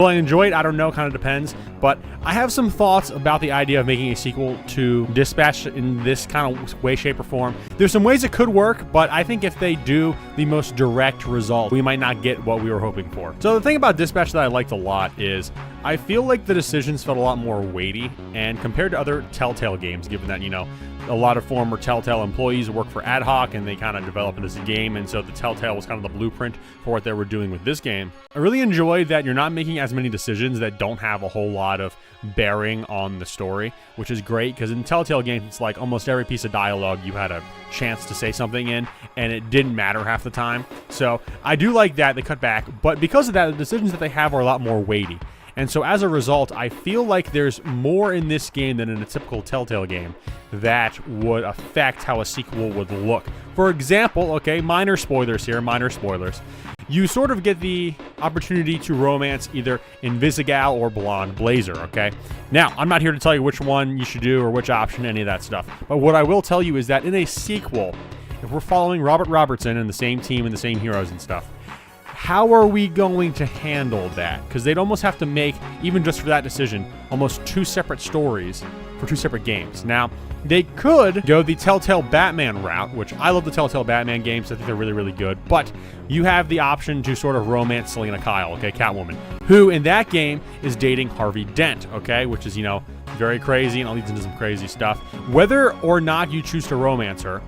Will I enjoy it? I don't know, kind of depends. But I have some thoughts about the idea of making a sequel to Dispatch in this kind of way, shape, or form. There's some ways it could work, but I think if they do the most direct result, we might not get what we were hoping for. So the thing about Dispatch that I liked a lot is I feel like the decisions felt a lot more weighty, and compared to other Telltale games, given that, you know, a lot of former Telltale employees work for Ad Hoc and they kind of developed this game, and so the Telltale was kind of the blueprint for what they were doing with this game. I really enjoyed that you're not making as many decisions that don't have a whole lot of bearing on the story, which is great because in Telltale games it's like almost every piece of dialogue you had a chance to say something in, and it didn't matter half the time. So I do like that they cut back, but because of that, the decisions that they have are a lot more weighty. And so as a result, I feel like there's more in this game than in a typical Telltale game that would affect how a sequel would look. For example, okay, minor spoilers here, minor spoilers. You sort of get the opportunity to romance either Invisigal or Blonde Blazer, okay? Now, I'm not here to tell you which one you should do or which option, any of that stuff. But what I will tell you is that in a sequel, if we're following Robert Robertson and the same team and the same heroes and stuff, how are we going to handle that? Because they'd almost have to make, even just for that decision, almost two separate stories for two separate games. Now, they could go the Telltale Batman route, which I love the Telltale Batman games. I think they're really, really good. But you have the option to sort of romance Selena Kyle, okay, Catwoman, who in that game is dating Harvey Dent, okay, which is, you know, very crazy and all leads into some crazy stuff. Whether or not you choose to romance her,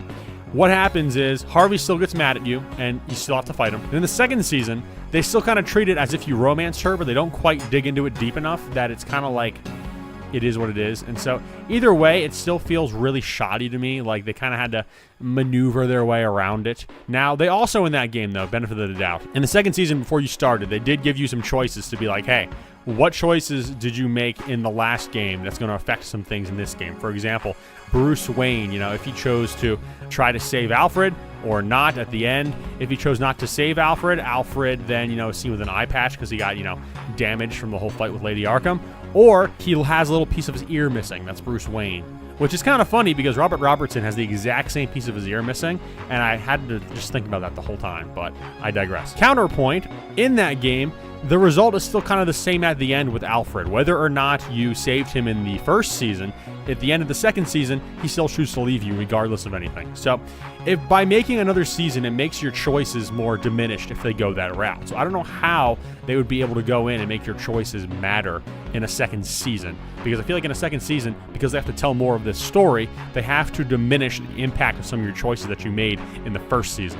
what happens is Harvey still gets mad at you and you still have to fight him. And in the second season, they still kind of treat it as if you romanced her, but they don't quite dig into it deep enough that it's kind of like it is what it is. And so either way, it still feels really shoddy to me. Like they kind of had to maneuver their way around it. Now, they also in that game, though, benefit of the doubt. In the second season, before you started, they did give you some choices to be like, hey, what choices did you make in the last game that's going to affect some things in this game? For example, Bruce Wayne, you know, if he chose to try to save Alfred or not at the end. If he chose not to save Alfred, Alfred then, you know, is seen with an eye patch because he got, you know, damaged from the whole fight with Lady Arkham. Or he has a little piece of his ear missing. That's Bruce Wayne. Which is kind of funny because Robert Robertson has the exact same piece of his ear missing, and I had to just think about that the whole time, but I digress. Counterpoint, in that game, the result is still kind of the same at the end with Alfred. Whether or not you saved him in the first season, at the end of the second season, he still chooses to leave you regardless of anything. So if by making another season, it makes your choices more diminished if they go that route. So I don't know how they would be able to go in and make your choices matter in a second season. Because I feel like in a second season, because they have to tell more of this story, they have to diminish the impact of some of your choices that you made in the first season.